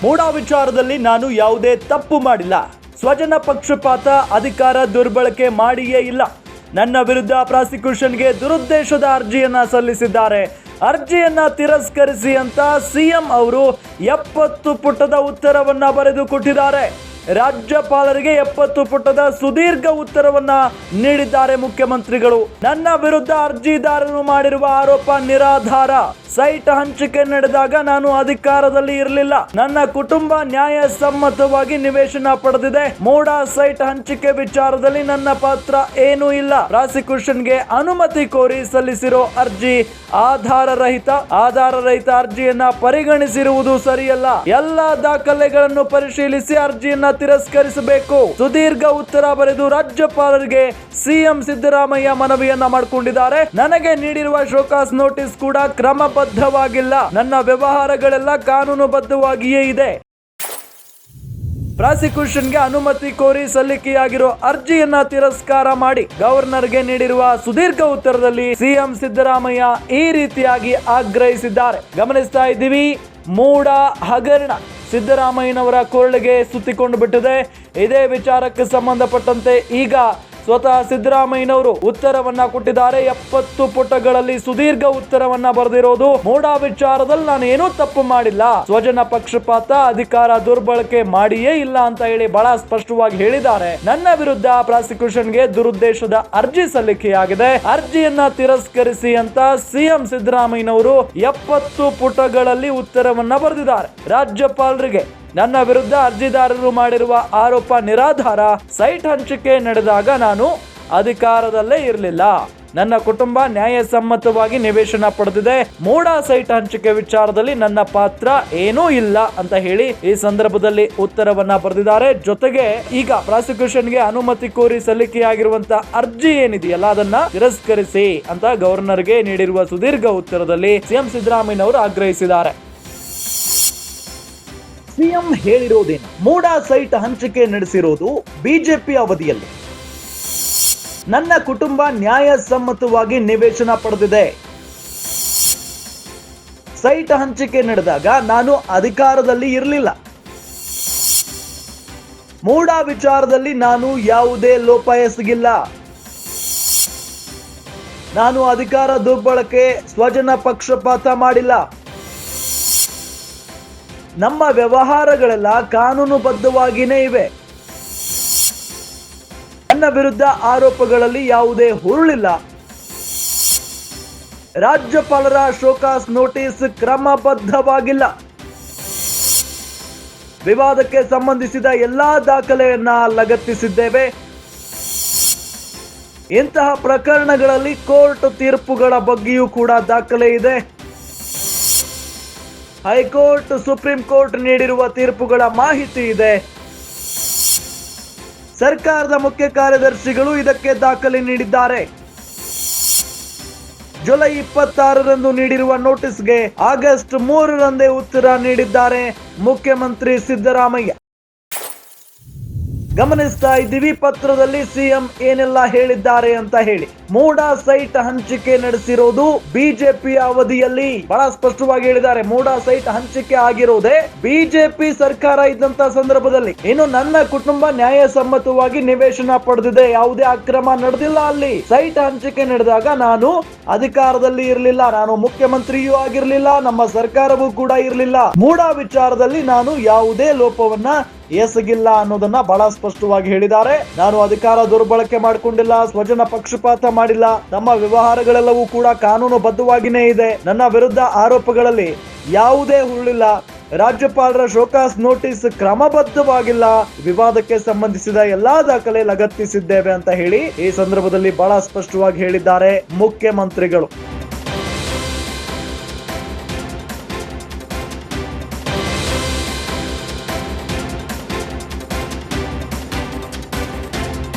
ಮೂಡಾ ವಿಚಾರದಲ್ಲಿ ನಾನು ಯಾವುದೇ ತಪ್ಪು ಮಾಡಿಲ್ಲ. ಸ್ವಜನ ಪಕ್ಷಪಾತ, ಅಧಿಕಾರ ದುರ್ಬಳಕೆ ಮಾಡಿಯೇ ಇಲ್ಲ. ನನ್ನ ವಿರುದ್ಧ ಪ್ರಾಸಿಕ್ಯೂಷನ್ಗೆ ದುರುದ್ದೇಶದ ಅರ್ಜಿಯನ್ನ ಸಲ್ಲಿಸಿದ್ದಾರೆ. ಅರ್ಜಿಯನ್ನ ತಿರಸ್ಕರಿಸಿ ಅಂತ ಸಿಎಂ ಅವರು 70 ಪುಟದ ಉತ್ತರವನ್ನ ಬರೆದು ಕೊಟ್ಟಿದ್ದಾರೆ. ರಾಜ್ಯಪಾಲರಿಗೆ 70 ಪುಟದ ಸುದೀರ್ಘ ಉತ್ತರವನ್ನ ನೀಡಿದ್ದಾರೆ ಮುಖ್ಯಮಂತ್ರಿಗಳು. ನನ್ನ ವಿರುದ್ಧ ಅರ್ಜಿದಾರರು ಮಾಡಿರುವ ಆರೋಪ ನಿರಾಧಾರ. ಸೈಟ್ ಹಂಚಿಕೆ ನಡೆದಾಗ ನಾನು ಅಧಿಕಾರದಲ್ಲಿ ಇರಲಿಲ್ಲ. ನನ್ನ ಕುಟುಂಬ ನ್ಯಾಯಸಮ್ಮತವಾಗಿ ನಿವೇಶನ ಪಡೆದಿದೆ. ಮೂಡಾ ಸೈಟ್ ಹಂಚಿಕೆ ವಿಚಾರದಲ್ಲಿ ನನ್ನ ಪಾತ್ರ ಏನೂ ಇಲ್ಲ. ಪ್ರಾಸಿಕ್ಯೂಷನ್ಗೆ ಅನುಮತಿ ಕೋರಿ ಸಲ್ಲಿಸಿರೋ ಅರ್ಜಿ ಆಧಾರರಹಿತ ಅರ್ಜಿಯನ್ನ ಪರಿಗಣಿಸಿರುವುದು ಸರಿಯಲ್ಲ. ಎಲ್ಲಾ ದಾಖಲೆಗಳನ್ನು ಪರಿಶೀಲಿಸಿ ಅರ್ಜಿಯನ್ನ ತಿರಸ್ಕರಿಸಬೇಕು. ಸುದೀರ್ಘ ಉತ್ತರ ಬರೆದು ರಾಜ್ಯಪಾಲರಿಗೆ ಸಿಎಂ ಸಿದ್ದರಾಮಯ್ಯ ಮನವಿಯನ್ನ ಮಾಡಿಕೊಂಡಿದ್ದಾರೆ. ನನಗೆ ನೀಡಿರುವ ಶೋಕಾಸ್ ನೋಟಿಸ್ ಕೂಡ ಕ್ರಮಬದ್ಧವಾಗಿಲ್ಲ. ನನ್ನ ವ್ಯವಹಾರಗಳೆಲ್ಲ ಕಾನೂನುಬದ್ಧವಾಗಿಯೇ ಇದೆ. ಪ್ರಾಸಿಕ್ಯೂಷನ್ಗೆ ಅನುಮತಿ ಕೋರಿ ಸಲ್ಲಿಕೆಯಾಗಿರೋ ಅರ್ಜಿಯನ್ನ ತಿರಸ್ಕಾರ ಮಾಡಿ ಗವರ್ನರ್ಗೆ ನೀಡಿರುವ ಸುದೀರ್ಘ ಉತ್ತರದಲ್ಲಿ ಸಿಎಂ ಸಿದ್ದರಾಮಯ್ಯ ಈ ರೀತಿಯಾಗಿ ಆಗ್ರಹಿಸಿದ್ದಾರೆ. ಗಮನಿಸ್ತಾ ಇದ್ದೀವಿ, ಮೂಡಾ ಹಗರಣ ಸಿದ್ದರಾಮಯ್ಯನವರ ಕೊರಳಿಗೆ ಸುತ್ತಿಕೊಂಡು ಬಿಟ್ಟಿದೆ. ಇದೇ ವಿಚಾರಕ್ಕೆ ಸಂಬಂಧಪಟ್ಟಂತೆ ಈಗ ಸ್ವತಃ ಸಿದ್ದರಾಮಯ್ಯನವರು ಉತ್ತರವನ್ನ ಕೊಟ್ಟಿದ್ದಾರೆ. 70 ಪುಟಗಳಲ್ಲಿ ಸುದೀರ್ಘ ಉತ್ತರವನ್ನ ಬರೆದಿರೋದು. ಮೂಡಾ ವಿಚಾರದಲ್ಲಿ ನಾನು ಏನೂ ತಪ್ಪು ಮಾಡಿಲ್ಲ, ಸ್ವಜನ ಪಕ್ಷಪಾತ, ಅಧಿಕಾರ ದುರ್ಬಳಕೆ ಮಾಡಿಯೇ ಇಲ್ಲ ಅಂತ ಹೇಳಿ ಬಹಳ ಸ್ಪಷ್ಟವಾಗಿ ಹೇಳಿದ್ದಾರೆ. ನನ್ನ ವಿರುದ್ಧ ಪ್ರಾಸಿಕ್ಯೂಷನ್ಗೆ ದುರುದ್ದೇಶದ ಅರ್ಜಿ ಸಲ್ಲಿಕೆಯಾಗಿದೆ. ಅರ್ಜಿಯನ್ನ ತಿರಸ್ಕರಿಸಿ ಅಂತ ಸಿಎಂ ಸಿದ್ದರಾಮಯ್ಯನವರು 70 ಪುಟಗಳಲ್ಲಿ ಉತ್ತರವನ್ನ ಬರೆದಿದ್ದಾರೆ. ರಾಜ್ಯಪಾಲರಿಗೆ ನನ್ನ ವಿರುದ್ಧ ಅರ್ಜಿದಾರರು ಮಾಡಿರುವ ಆರೋಪ ನಿರಾಧಾರ. ಸೈಟ್ ಹಂಚಿಕೆ ನಡೆದಾಗ ನಾನು ಅಧಿಕಾರದಲ್ಲೇ ಇರಲಿಲ್ಲ. ನನ್ನ ಕುಟುಂಬ ನ್ಯಾಯಸಮ್ಮತವಾಗಿ ನಿವೇಶನ ಪಡೆದಿದೆ. ಮೂಡಾ ಸೈಟ್ ಹಂಚಿಕೆ ವಿಚಾರದಲ್ಲಿ ನನ್ನ ಪಾತ್ರ ಏನೂ ಇಲ್ಲ ಅಂತ ಹೇಳಿ ಈ ಸಂದರ್ಭದಲ್ಲಿ ಉತ್ತರವನ್ನ ಬರೆದಿದ್ದಾರೆ. ಜೊತೆಗೆ ಈಗ ಪ್ರಾಸಿಕ್ಯೂಷನ್ಗೆ ಅನುಮತಿ ಕೋರಿ ಸಲ್ಲಿಕೆಯಾಗಿರುವಂತಹ ಅರ್ಜಿ ಏನಿದೆಯಲ್ಲ ಅದನ್ನ ತಿರಸ್ಕರಿಸಿ ಅಂತ ಗವರ್ನರ್ಗೆ ನೀಡಿರುವ ಸುದೀರ್ಘ ಉತ್ತರದಲ್ಲಿ ಸಿಎಂ ಸಿದ್ದರಾಮಯ್ಯನವರು ಆಗ್ರಹಿಸಿದ್ದಾರೆ. ಸಿಎಂ ಹೇಳಿರೋದೇನು? ಮೂಡಾ ಸೈಟ್ ಹಂಚಿಕೆ ನಡೆಸಿರೋದು ಬಿಜೆಪಿ ಅವಧಿಯಲ್ಲಿ. ನನ್ನ ಕುಟುಂಬ ನ್ಯಾಯಸಮ್ಮತವಾಗಿ ನಿವೇಶನ ಪಡೆದಿದೆ. ಸೈಟ್ ಹಂಚಿಕೆ ನಡೆದಾಗ ನಾನು ಅಧಿಕಾರದಲ್ಲಿ ಇರಲಿಲ್ಲ. ಮೂಡಾ ವಿಚಾರದಲ್ಲಿ ನಾನು ಯಾವುದೇ ಲೋಪ ಎಸಗಿಲ್ಲ. ನಾನು ಅಧಿಕಾರ ದುರ್ಬಳಕೆ, ಸ್ವಜನ ಪಕ್ಷಪಾತ ಮಾಡಿಲ್ಲ. ನಮ್ಮ ವ್ಯವಹಾರಗಳೆಲ್ಲ ಕಾನೂನುಬದ್ಧವಾಗಿಯೇ ಇವೆ. ನನ್ನ ವಿರುದ್ಧ ಆರೋಪಗಳಲ್ಲಿ ಯಾವುದೇ ಹುರುಳಿಲ್ಲ. ರಾಜ್ಯಪಾಲರ ಶೋಕಾಸ್ ನೋಟಿಸ್ ಕ್ರಮಬದ್ಧವಾಗಿಲ್ಲ. ವಿವಾದಕ್ಕೆ ಸಂಬಂಧಿಸಿದ ಎಲ್ಲಾ ದಾಖಲೆಯನ್ನ ಲಗತ್ತಿಸಿದ್ದೇವೆ. ಇಂತಹ ಪ್ರಕರಣಗಳಲ್ಲಿ ಕೋರ್ಟ್ ತೀರ್ಪುಗಳ ಬಗ್ಗೆಯೂ ಕೂಡ ದಾಖಲೆ ಇದೆ. ಹೈಕೋರ್ಟ್, ಸುಪ್ರೀಂ ಕೋರ್ಟ್ ನೀಡಿರುವ ತೀರ್ಪುಗಳ ಮಾಹಿತಿ ಇದೆ. ಸರ್ಕಾರದ ಮುಖ್ಯ ಕಾರ್ಯದರ್ಶಿಗಳು ಇದಕ್ಕೆ ದಾಖಲೆ ನೀಡಿದ್ದಾರೆ. ಜುಲೈ 26ರಂದು ನೀಡಿರುವ ನೋಟಿಸ್ಗೆ ಆಗಸ್ಟ್ 3ರಂದೇ ಉತ್ತರ ನೀಡಿದ್ದಾರೆ ಮುಖ್ಯಮಂತ್ರಿ ಸಿದ್ದರಾಮಯ್ಯ. ಗಮನಿಸ್ತಾ ಇದ್ದೀವಿ ಪತ್ರದಲ್ಲಿ ಸಿಎಂ ಏನೆಲ್ಲ ಹೇಳಿದ್ದಾರೆ ಅಂತ ಹೇಳಿ. ಮೂಡಾ ಸೈಟ್ ಹಂಚಿಕೆ ನಡೆಸಿರೋದು ಬಿಜೆಪಿ ಅವಧಿಯಲ್ಲಿ. ಬಹಳ ಸ್ಪಷ್ಟವಾಗಿ ಹೇಳಿದ್ದಾರೆ. ಮೂಡಾ ಸೈಟ್ ಹಂಚಿಕೆ ಆಗಿರೋದೇ ಬಿಜೆಪಿ ಸರ್ಕಾರ ಇದ್ದಂತ ಸಂದರ್ಭದಲ್ಲಿ. ಇನ್ನು ನನ್ನ ಕುಟುಂಬ ನ್ಯಾಯಸಮ್ಮತವಾಗಿ ನಿವೇಶನ ಪಡೆದಿದೆ, ಯಾವುದೇ ಅಕ್ರಮ ನಡೆದಿಲ್ಲ. ಅಲ್ಲಿ ಸೈಟ್ ಹಂಚಿಕೆ ನಡೆದಾಗ ನಾನು ಅಧಿಕಾರದಲ್ಲಿ ಇರಲಿಲ್ಲ, ನಾನು ಮುಖ್ಯಮಂತ್ರಿಯೂ ಆಗಿರ್ಲಿಲ್ಲ, ನಮ್ಮ ಸರ್ಕಾರವೂ ಕೂಡ ಇರಲಿಲ್ಲ. ಮೂಡಾ ವಿಚಾರದಲ್ಲಿ ನಾನು ಯಾವುದೇ ಲೋಪವನ್ನ ಎಸಗಿಲ್ಲ ಅನ್ನೋದನ್ನ ಬಹಳ ಸ್ಪಷ್ಟವಾಗಿ ಹೇಳಿದ್ದಾರೆ. ನಾನು ಅಧಿಕಾರ ದುರ್ಬಳಕೆ ಮಾಡಿಕೊಂಡಿಲ್ಲ, ಸ್ವಜನ ಪಕ್ಷಪಾತ ಮಾಡಿಲ್ಲ. ನಮ್ಮ ವ್ಯವಹಾರಗಳೆಲ್ಲವೂ ಕೂಡ ಕಾನೂನುಬದ್ಧವಾಗಿಯೇ ಇದೆ. ನನ್ನ ವಿರುದ್ಧ ಆರೋಪಗಳಲ್ಲಿ ಯಾವುದೇ ಹುರುಳಿಲ್ಲ. ರಾಜ್ಯಪಾಲರ ಶೋಕಾಸ್ ನೋಟಿಸ್ ಕ್ರಮಬದ್ಧವಾಗಿಲ್ಲ. ವಿವಾದಕ್ಕೆ ಸಂಬಂಧಿಸಿದ ಎಲ್ಲಾ ದಾಖಲೆ ಲಗತ್ತಿಸಿದ್ದೇವೆ ಅಂತ ಹೇಳಿ ಈ ಸಂದರ್ಭದಲ್ಲಿ ಬಹಳ ಸ್ಪಷ್ಟವಾಗಿ ಹೇಳಿದ್ದಾರೆ ಮುಖ್ಯಮಂತ್ರಿಗಳು.